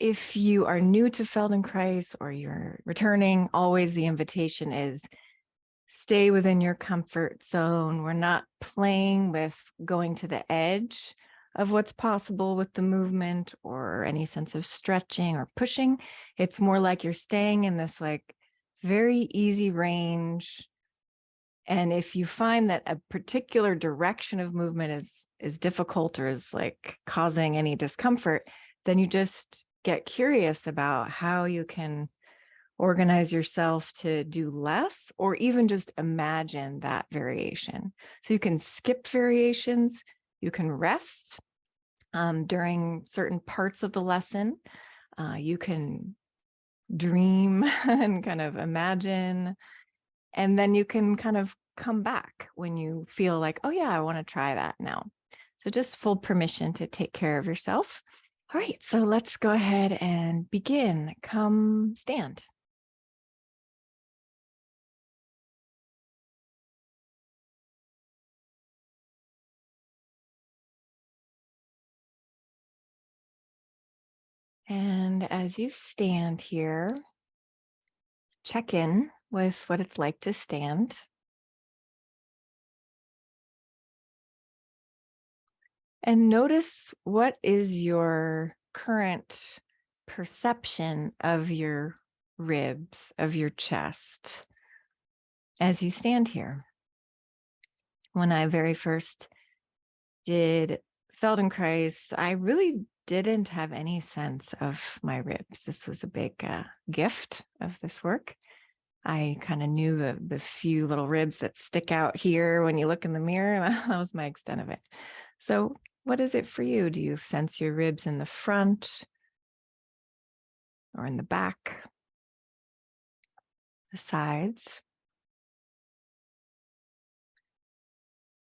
if you are new to Feldenkrais or you're returning, always the invitation is stay within your comfort zone. We're not playing with going to the edge of what's possible with the movement or any sense of stretching or pushing. It's more like you're staying in this like very easy range. And if you find that a particular direction of movement is difficult or is like causing any discomfort, then you just get curious about how you can organize yourself to do less, or even just imagine that variation. So you can skip variations, you can rest during certain parts of the lesson. You can dream and kind of imagine, and then you can kind of come back when you feel like, oh yeah, I want to try that now. So just full permission to take care of yourself. All right, so let's go ahead and begin. Come stand. And as you stand here, check in with what it's like to stand. And notice what is your current perception of your ribs, of your chest, as you stand here. When I very first did Feldenkrais, I really didn't have any sense of my ribs. This was a big gift of this work. I kind of knew the few little ribs that stick out here when you look in the mirror. That was my extent of it. So what is it for you? Do you sense your ribs in the front or in the back, the sides?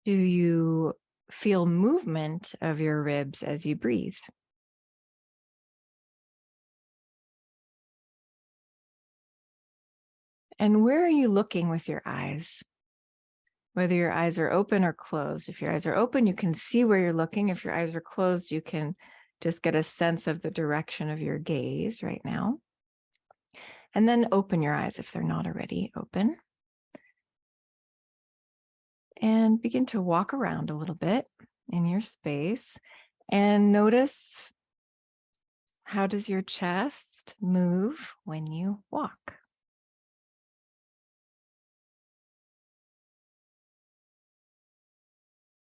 Do you feel movement of your ribs as you breathe? And where are you looking with your eyes? Whether your eyes are open or closed. If your eyes are open, you can see where you're looking. If your eyes are closed, you can just get a sense of the direction of your gaze right now. And then open your eyes if they're not already open. And begin to walk around a little bit in your space and notice, how does your chest move when you walk?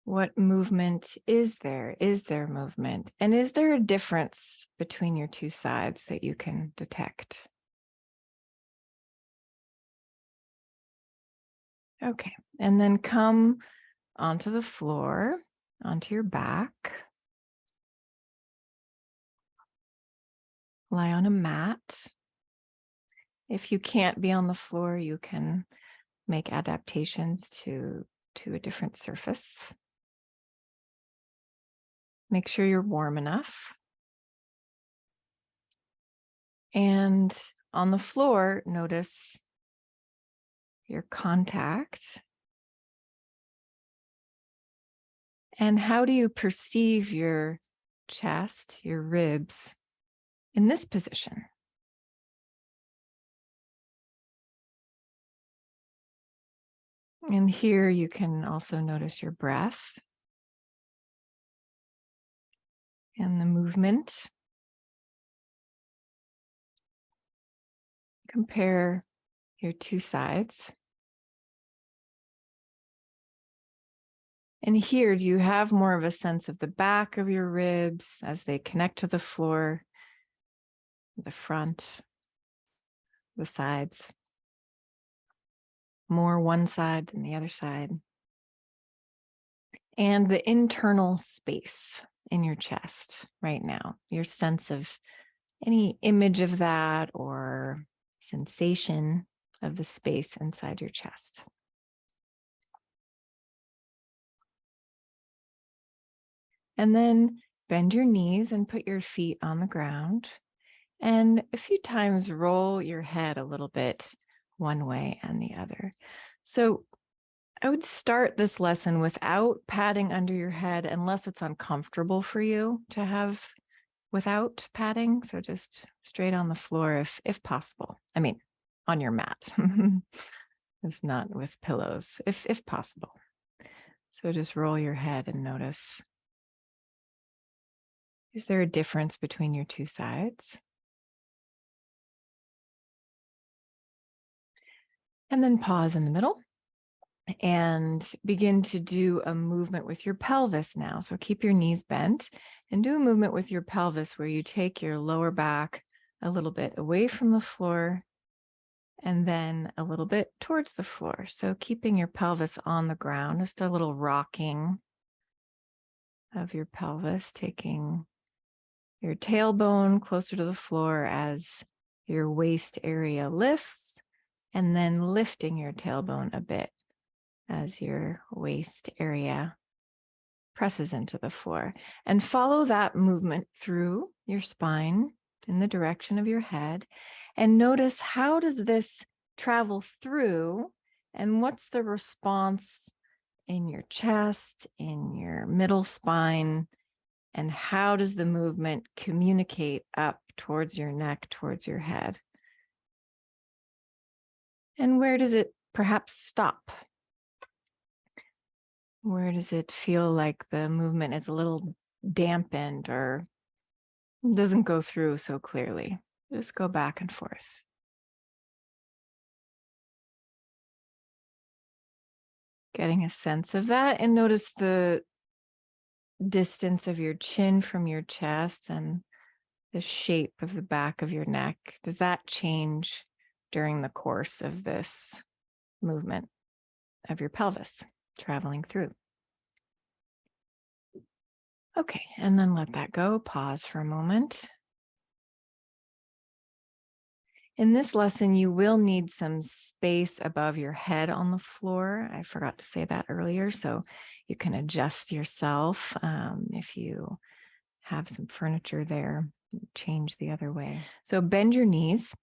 What movement is there? Is there movement? And is there a difference between your two sides that you can detect? Okay, and then come onto the floor, onto your back. Lie on a mat. If you can't be on the floor, you can make adaptations to a different surface. Make sure you're warm enough. And on the floor, notice your contact. And how do you perceive your chest, your ribs in this position? And here you can also notice your breath and the movement. Compare your two sides. And here, do you have more of a sense of the back of your ribs as they connect to the floor, the front, the sides? More one side than the other side? And the internal space in your chest right now, your sense of any image of that or sensation of the space inside your chest. And then bend your knees and put your feet on the ground. And a few times roll your head a little bit one way and the other. So I would start this lesson without patting under your head unless it's uncomfortable for you to have without padding. So just straight on the floor if possible. I mean, on your mat. It's not with pillows, if possible. So just roll your head and notice. Is there a difference between your two sides? And then pause in the middle and begin to do a movement with your pelvis now. So keep your knees bent and do a movement with your pelvis where you take your lower back a little bit away from the floor and then a little bit towards the floor. So keeping your pelvis on the ground, just a little rocking of your pelvis, taking your tailbone closer to the floor as your waist area lifts, and then lifting your tailbone a bit as your waist area presses into the floor. And follow that movement through your spine in the direction of your head. And notice, how does this travel through, and what's the response in your chest, in your middle spine, and how does the movement communicate up towards your neck, towards your head? And where does it perhaps stop? Where does it feel like the movement is a little dampened or doesn't go through so clearly? Just go back and forth. Getting a sense of that, and notice the distance of your chin from your chest and the shape of the back of your neck. Does that change during the course of this movement of your pelvis traveling through? Okay, and then let that go. Pause for a moment. In this lesson, you will need some space above your head on the floor. I forgot to say that earlier, so you can adjust yourself if you have some furniture there, change the other way. So bend your knees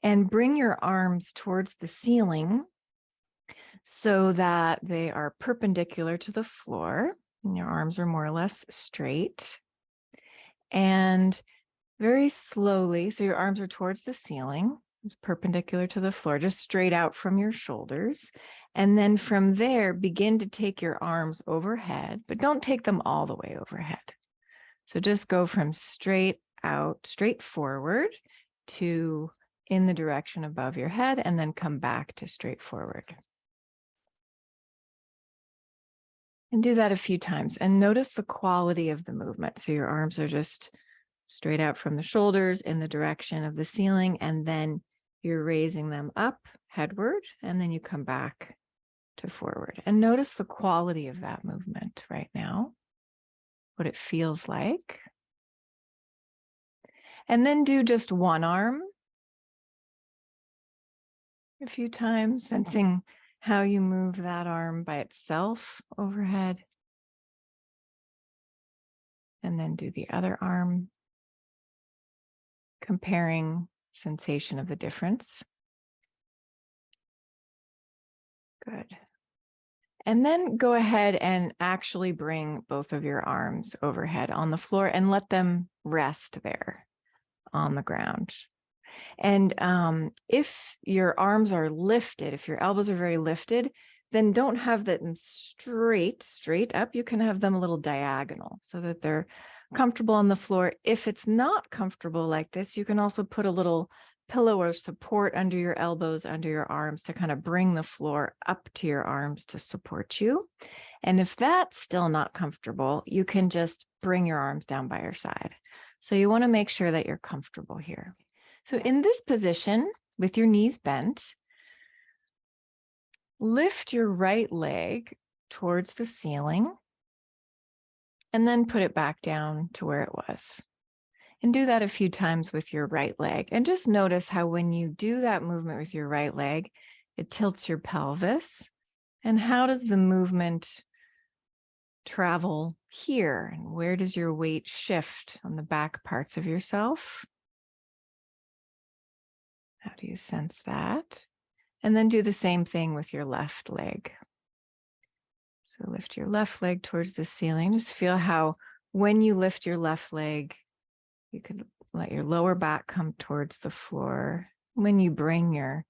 and bring your arms towards the ceiling so that they are perpendicular to the floor. And your arms are more or less straight. And very slowly, so your arms are towards the ceiling, it's perpendicular to the floor, just straight out from your shoulders. And then from there, begin to take your arms overhead, but don't take them all the way overhead. So just go from straight out, straight forward to in the direction above your head, and then come back to straight forward. And do that a few times and notice the quality of the movement. So your arms are just straight out from the shoulders in the direction of the ceiling, and then you're raising them up headward, and then you come back to forward. And notice the quality of that movement right now, what it feels like. And then do just one arm a few times, sensing how you move that arm by itself overhead. And then do the other arm, comparing sensation of the difference. Good. And then go ahead and actually bring both of your arms overhead on the floor and let them rest there on the ground. And if your arms are lifted, if your elbows are very lifted, then don't have them straight up. You can have them a little diagonal so that they're comfortable on the floor. If it's not comfortable like this, you can also put a little pillow or support under your elbows, under your arms, to kind of bring the floor up to your arms to support you. And if that's still not comfortable, you can just bring your arms down by your side. So you want to make sure that you're comfortable here. So in this position, with your knees bent, lift your right leg towards the ceiling and then put it back down to where it was. And do that a few times with your right leg. And just notice how when you do that movement with your right leg, it tilts your pelvis. And how does the movement travel here? And where does your weight shift on the back parts of yourself? How do you sense that? And then do the same thing with your left leg. So lift your left leg towards the ceiling. Just feel how when you lift your left leg, You could let your lower back come towards the floor. When you bring your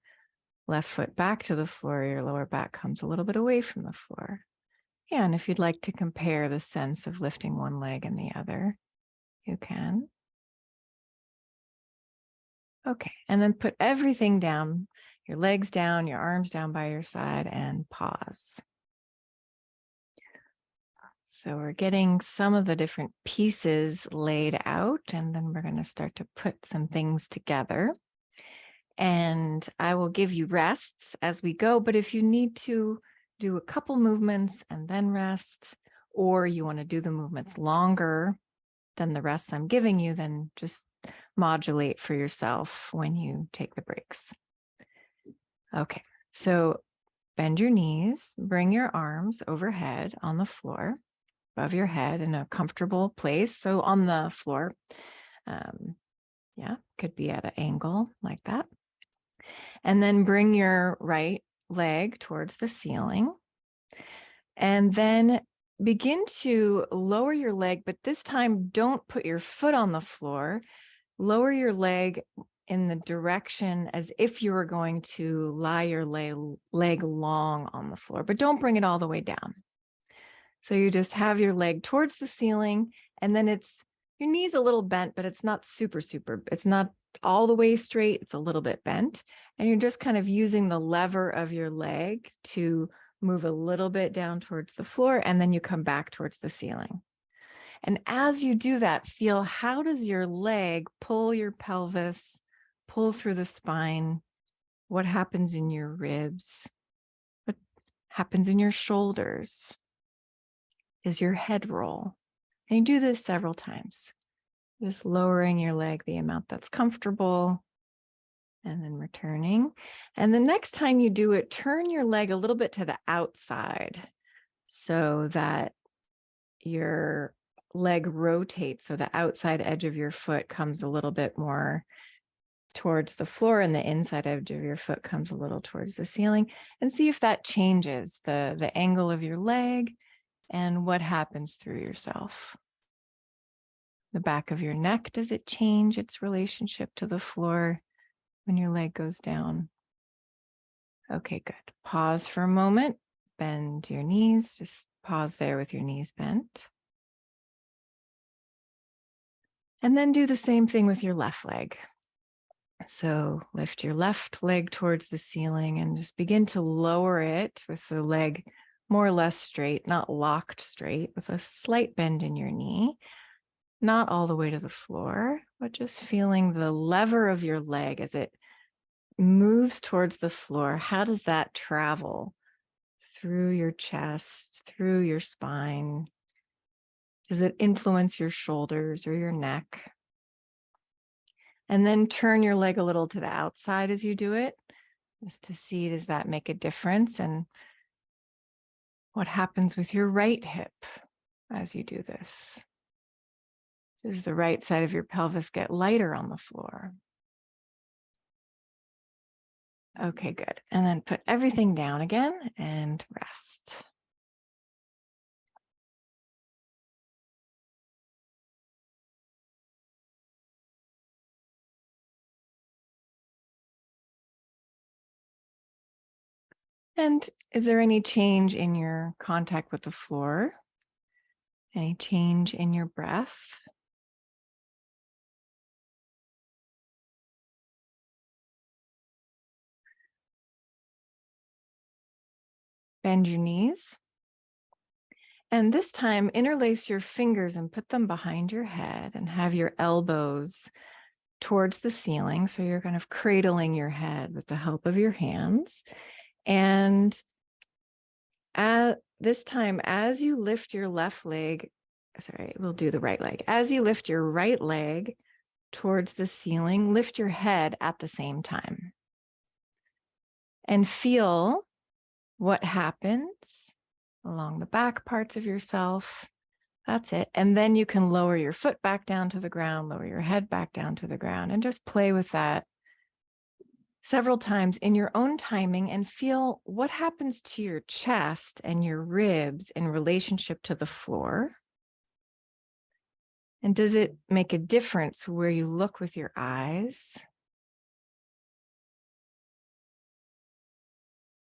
left foot back to the floor, your lower back comes a little bit away from the floor. Yeah, and if you'd like to compare the sense of lifting one leg and the other, you can. Okay, and then put everything down, your legs down, your arms down by your side, and pause. So we're getting some of the different pieces laid out, and then we're going to start to put some things together. And I will give you rests as we go, but if you need to do a couple movements and then rest, or you want to do the movements longer than the rests I'm giving you, then just modulate for yourself when you take the breaks. Okay, so bend your knees, bring your arms overhead on the floor, above your head in a comfortable place. So on the floor, yeah, could be at an angle like that. And then bring your right leg towards the ceiling. And then begin to lower your leg, but this time don't put your foot on the floor. Lower your leg in the direction as if you were going to lie your leg long on the floor, but don't bring it all the way down. So you just have your leg towards the ceiling, and then your knee's a little bent, but it's not super, it's not all the way straight. It's a little bit bent. And you're just kind of using the lever of your leg to move a little bit down towards the floor, and then you come back towards the ceiling. And as you do that, feel how does your leg pull your pelvis, pull through the spine? What happens in your ribs? What happens in your shoulders? Does your head roll? And you do this several times, just lowering your leg the amount that's comfortable, and then returning. And the next time you do it, turn your leg a little bit to the outside so that your leg rotates. So the outside edge of your foot comes a little bit more towards the floor, and the inside edge of your foot comes a little towards the ceiling. And see if that changes the angle of your leg and what happens through yourself. The back of your neck, does it change its relationship to the floor when your leg goes down? Okay, good. Pause for a moment, bend your knees, just pause there with your knees bent. And then do the same thing with your left leg. So lift your left leg towards the ceiling and just begin to lower it with the leg more or less straight, not locked straight, with a slight bend in your knee. Not all the way to the floor, but just feeling the lever of your leg as it moves towards the floor. How does that travel through your chest, through your spine? Does it influence your shoulders or your neck? And then turn your leg a little to the outside as you do it, just to see, does that make a difference? And what happens with your right hip as you do this? Does the right side of your pelvis get lighter on the floor? Okay, good. And then put everything down again and rest. And is there any change in your contact with the floor? Any change in your breath? Bend your knees. And this time, interlace your fingers and put them behind your head and have your elbows towards the ceiling. So you're kind of cradling your head with the help of your hands. And at this time, as you lift your left leg, sorry, we'll do the right leg. As you lift your right leg towards the ceiling, lift your head at the same time. And feel what happens along the back parts of yourself. That's it. And then you can lower your foot back down to the ground, lower your head back down to the ground, and just play with that several times in your own timing and feel what happens to your chest and your ribs in relationship to the floor. And does it make a difference where you look with your eyes?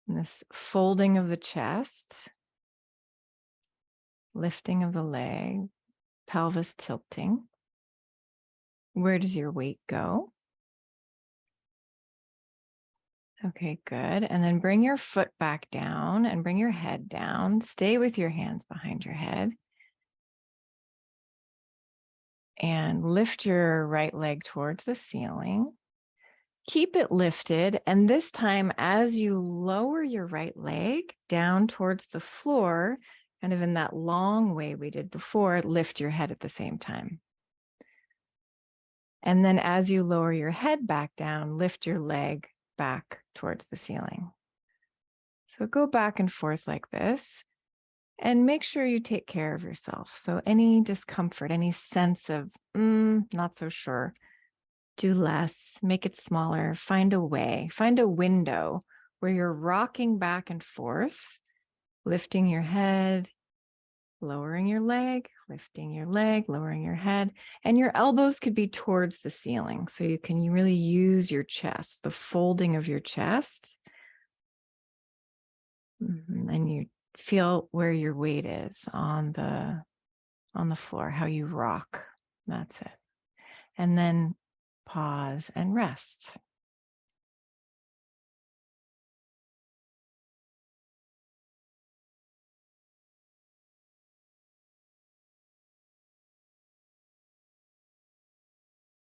And this folding of the chest, lifting of the leg, pelvis tilting. Where does your weight go? Okay, good. And then bring your foot back down and bring your head down. Stay with your hands behind your head. And lift your right leg towards the ceiling. Keep it lifted. And this time, as you lower your right leg down towards the floor, kind of in that long way we did before, lift your head at the same time. And then as you lower your head back down, lift your leg back towards the ceiling. So go back and forth like this and make sure you take care of yourself. So any discomfort, any sense of not so sure, do less, make it smaller, find a way, find a window where you're rocking back and forth, lifting your head, lowering your leg, lifting your leg, lowering your head, and your elbows could be towards the ceiling. So you can really use your chest, the folding of your chest. And you feel where your weight is on the floor, how you rock. That's it. And then pause and rest.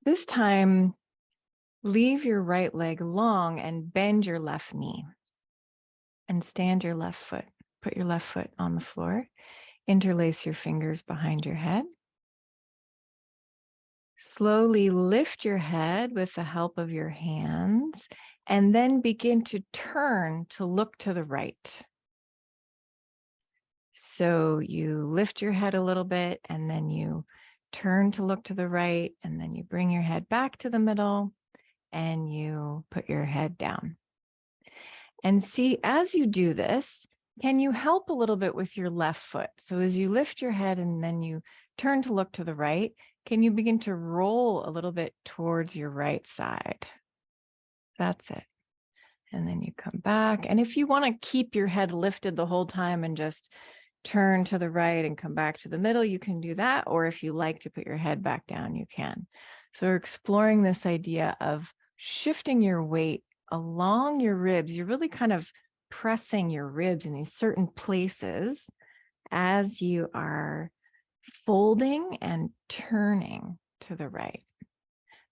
This time, leave your right leg long and bend your left knee. And stand your left foot. Put your left foot on the floor. Interlace your fingers behind your head. Slowly lift your head with the help of your hands, and then begin to turn to look to the right. So you lift your head a little bit, and then you turn to look to the right, and then you bring your head back to the middle, and you put your head down. And see, as you do this, can you help a little bit with your left foot? So as you lift your head and then you turn to look to the right, can you begin to roll a little bit towards your right side? That's it. And then you come back. And if you want to keep your head lifted the whole time and just turn to the right and come back to the middle, you can do that. Or if you like to put your head back down, you can. So we're exploring this idea of shifting your weight along your ribs. You're really kind of pressing your ribs in these certain places as you are folding and turning to the right.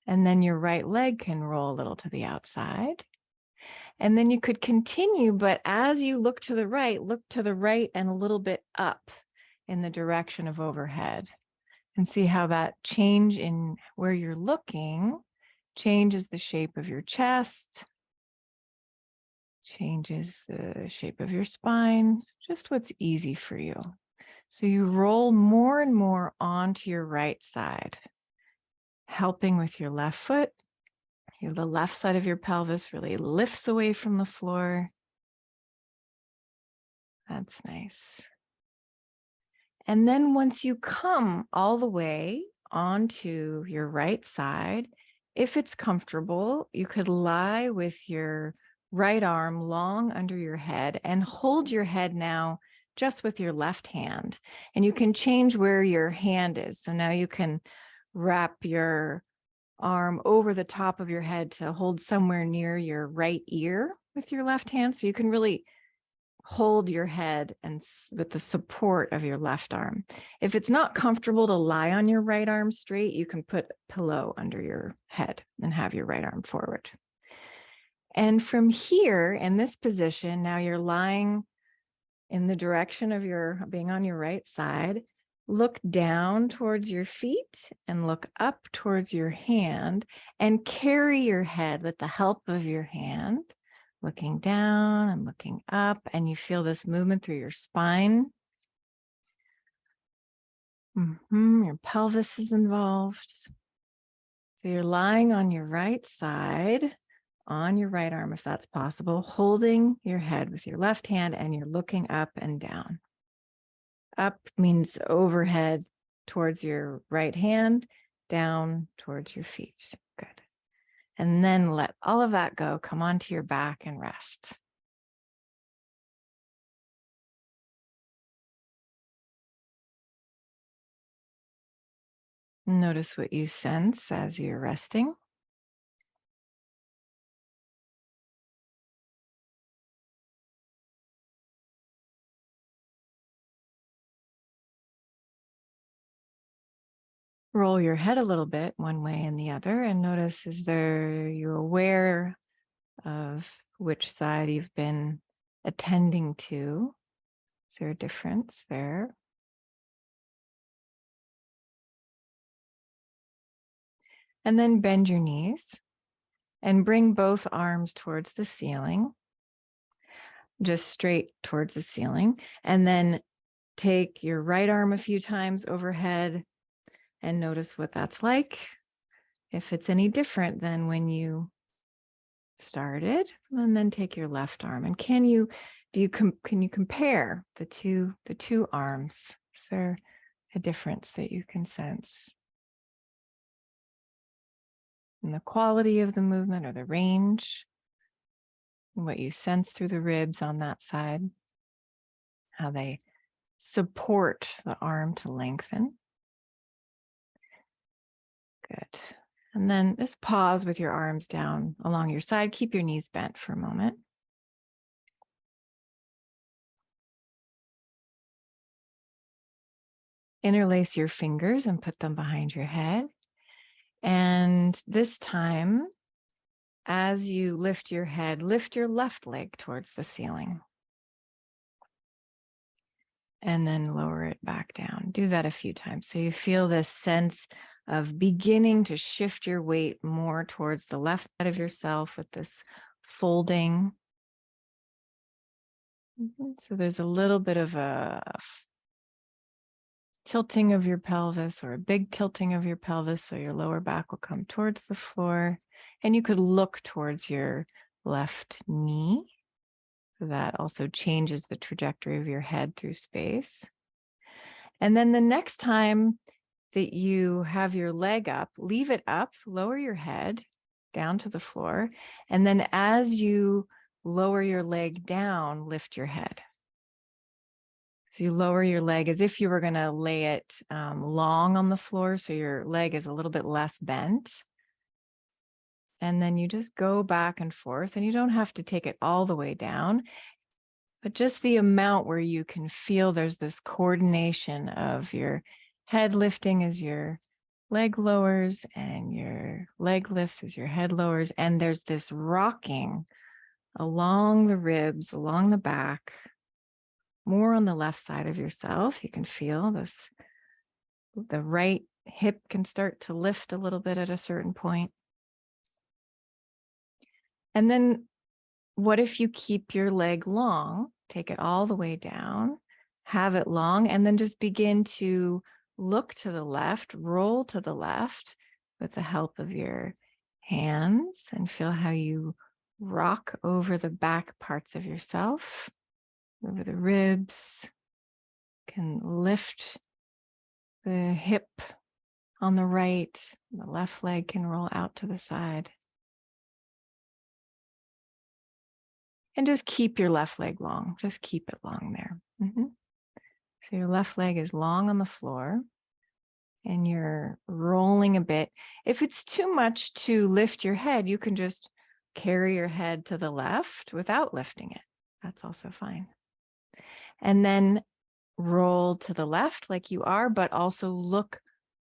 And then your right leg can roll a little to the outside. And then you could continue, but as you look to the right and a little bit up in the direction of overhead. And see how that change in where you're looking changes the shape of your chest, changes the shape of your spine, just what's easy for you. So you roll more and more onto your right side, helping with your left foot. The left side of your pelvis really lifts away from the floor. That's nice. And then once you come all the way onto your right side, if it's comfortable, you could lie with your right arm long under your head and hold your head now just with your left hand. And you can change where your hand is. So now you can wrap your arm over the top of your head to hold somewhere near your right ear with your left hand. So you can really hold your head and with the support of your left arm. If it's not comfortable to lie on your right arm straight, you can put a pillow under your head and have your right arm forward. And from here in this position, now you're lying in the direction of your being on your right side. Look down towards your feet and look up towards your hand and carry your head with the help of your hand, looking down and looking up, and you feel this movement through your spine. Your pelvis is involved. So you're lying on your right side, on your right arm, if that's possible, holding your head with your left hand, and you're looking up and down. Up means overhead towards your right hand, down towards your feet. Good. And then let all of that go. Come onto your back and rest. Notice what you sense as you're resting. Roll your head a little bit one way and the other, and notice, you're aware of which side you've been attending to. Is there a difference there? And then bend your knees and bring both arms towards the ceiling, just straight towards the ceiling. And then take your right arm a few times overhead and notice what that's like. If it's any different than when you started, and then take your left arm. And can you compare the two arms? Is there a difference that you can sense in the quality of the movement or the range, and what you sense through the ribs on that side, how they support the arm to lengthen? Good. And then just pause with your arms down along your side. Keep your knees bent for a moment. Interlace your fingers and put them behind your head. And this time, as you lift your head, lift your left leg towards the ceiling. And then lower it back down. Do that a few times. So you feel this sense of beginning to shift your weight more towards the left side of yourself with this folding. So there's a little bit of a tilting of your pelvis, or a big tilting of your pelvis, so your lower back will come towards the floor, and you could look towards your left knee. That also changes the trajectory of your head through space. And then the next time that you have your leg up, leave it up, lower your head down to the floor, and then as you lower your leg down, lift your head. So you lower your leg as if you were going to lay it long on the floor, so your leg is a little bit less bent. And then you just go back and forth, and you don't have to take it all the way down, but just the amount where you can feel there's this coordination of your head lifting as your leg lowers and your leg lifts as your head lowers. And there's this rocking along the ribs, along the back, more on the left side of yourself. You can feel this, the right hip can start to lift a little bit at a certain point. And then what if you keep your leg long, take it all the way down, have it long, and then just begin to look to the left, roll to the left with the help of your hands, and feel how you rock over the back parts of yourself, over the ribs, can lift the hip on the right, the left leg can roll out to the side. And just keep your left leg long, just keep it long there. So your left leg is long on the floor and you're rolling a bit. If it's too much to lift your head, you can just carry your head to the left without lifting it. That's also fine. And then roll to the left like you are, but also look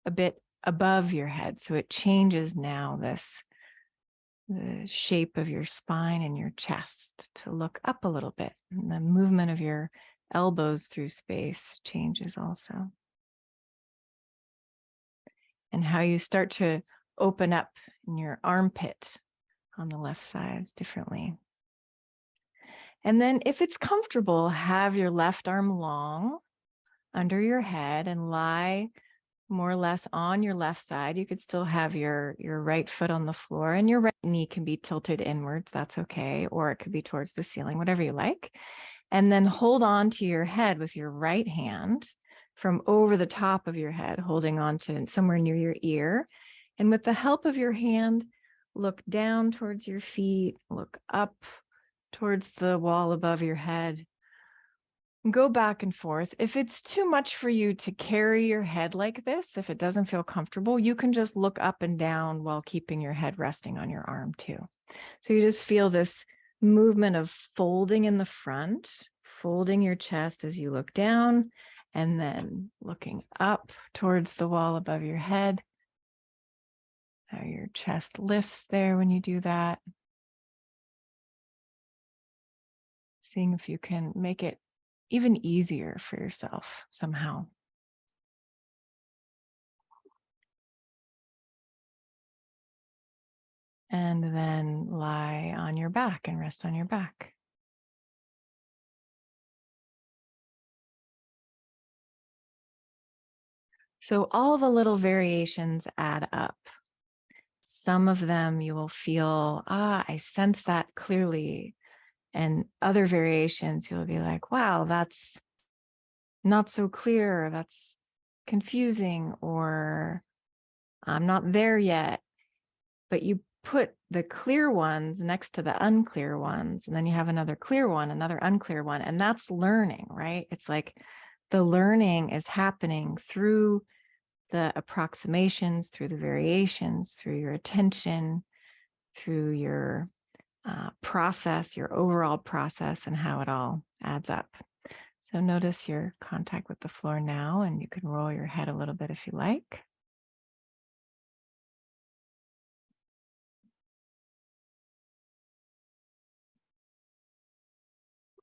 a bit above your head. So it changes now the shape of your spine and your chest to look up a little bit. And the movement of your elbows through space changes also. And how you start to open up in your armpit on the left side differently. And then if it's comfortable, have your left arm long under your head and lie more or less on your left side. You could still have your right foot on the floor, and your right knee can be tilted inwards. That's okay. Or it could be towards the ceiling, whatever you like. And then hold on to your head with your right hand. from over the top of your head, holding on to somewhere near your ear. And with the help of your hand, look down towards your feet, look up towards the wall above your head. Go back and forth. If it's too much for you to carry your head like this, if it doesn't feel comfortable, you can just look up and down while keeping your head resting on your arm too. So you just feel this movement of folding in the front, folding your chest as you look down, and then looking up towards the wall above your head. How your chest lifts there when you do that. Seeing if you can make it even easier for yourself somehow. And then lie on your back and rest on your back. So all the little variations add up. Some of them you will feel, I sense that clearly. And other variations, you'll be like, wow, that's not so clear. That's confusing, or I'm not there yet. But you put the clear ones next to the unclear ones, and then you have another clear one, another unclear one, and that's learning, right? It's like the learning is happening through the approximations, through the variations, through your attention, through your process, your overall process, and how it all adds up. So notice your contact with the floor now, and you can roll your head a little bit if you like.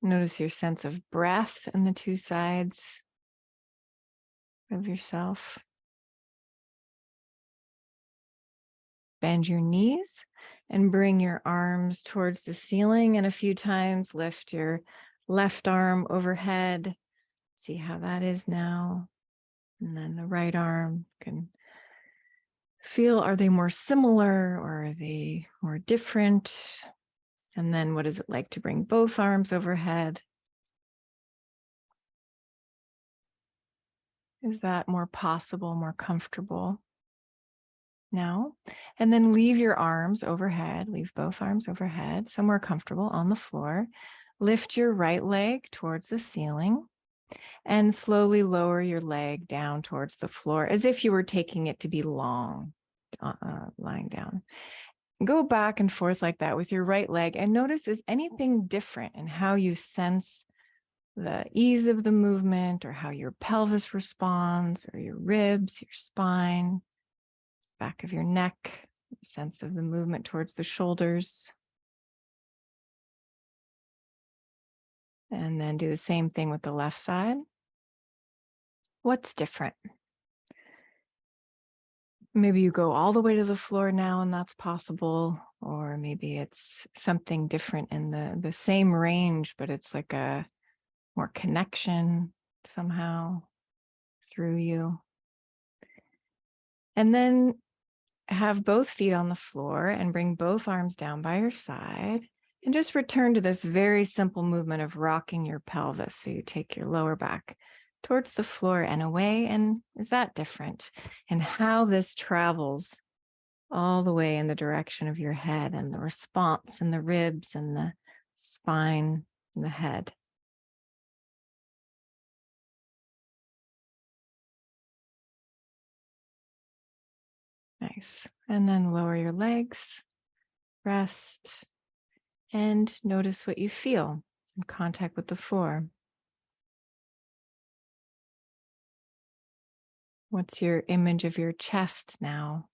Notice your sense of breath in the two sides of yourself. Bend your knees and bring your arms towards the ceiling, and a few times lift your left arm overhead. See how that is now. And then the right arm, can feel, are they more similar or are they more different? And then what is it like to bring both arms overhead? Is that more possible, more comfortable now? And then leave your arms overhead, leave both arms overhead, somewhere comfortable on the floor. Lift your right leg towards the ceiling and slowly lower your leg down towards the floor as if you were taking it to be long, lying down. Go back and forth like that with your right leg, and notice, is anything different in how you sense the ease of the movement, or how your pelvis responds, or your ribs, your spine, back of your neck, sense of the movement towards the shoulders. And then do the same thing with the left side. What's different? Maybe you go all the way to the floor now, and that's possible, or maybe it's something different in the same range, but it's like a more connection somehow through you. And then have both feet on the floor and bring both arms down by your side, and just return to this very simple movement of rocking your pelvis. So you take your lower back towards the floor and away. And is that different? And how this travels all the way in the direction of your head, and the response and the ribs and the spine and the head. Nice. And then lower your legs, rest, and notice what you feel in contact with the floor. What's your image of your chest now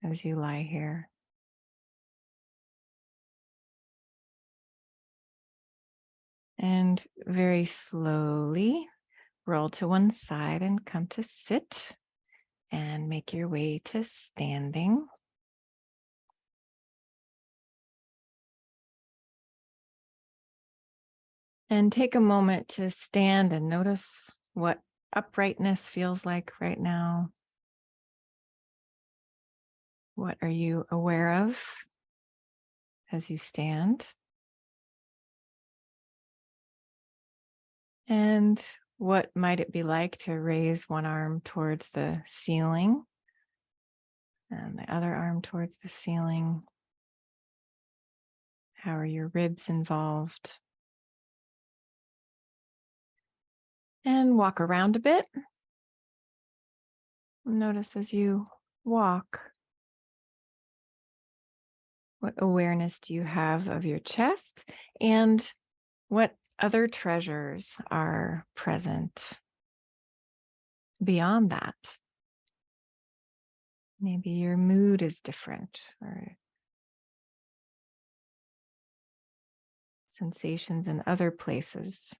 as you lie here? And very slowly roll to one side and come to sit, and make your way to standing. And take a moment to stand and notice what uprightness feels like right now. What are you aware of as you stand? And What might it be like to raise one arm towards the ceiling and the other arm towards the ceiling? How are your ribs involved? And walk around a bit. Notice as you walk, what awareness do you have of your chest, and what other treasures are present beyond that? Maybe your mood is different, or sensations in other places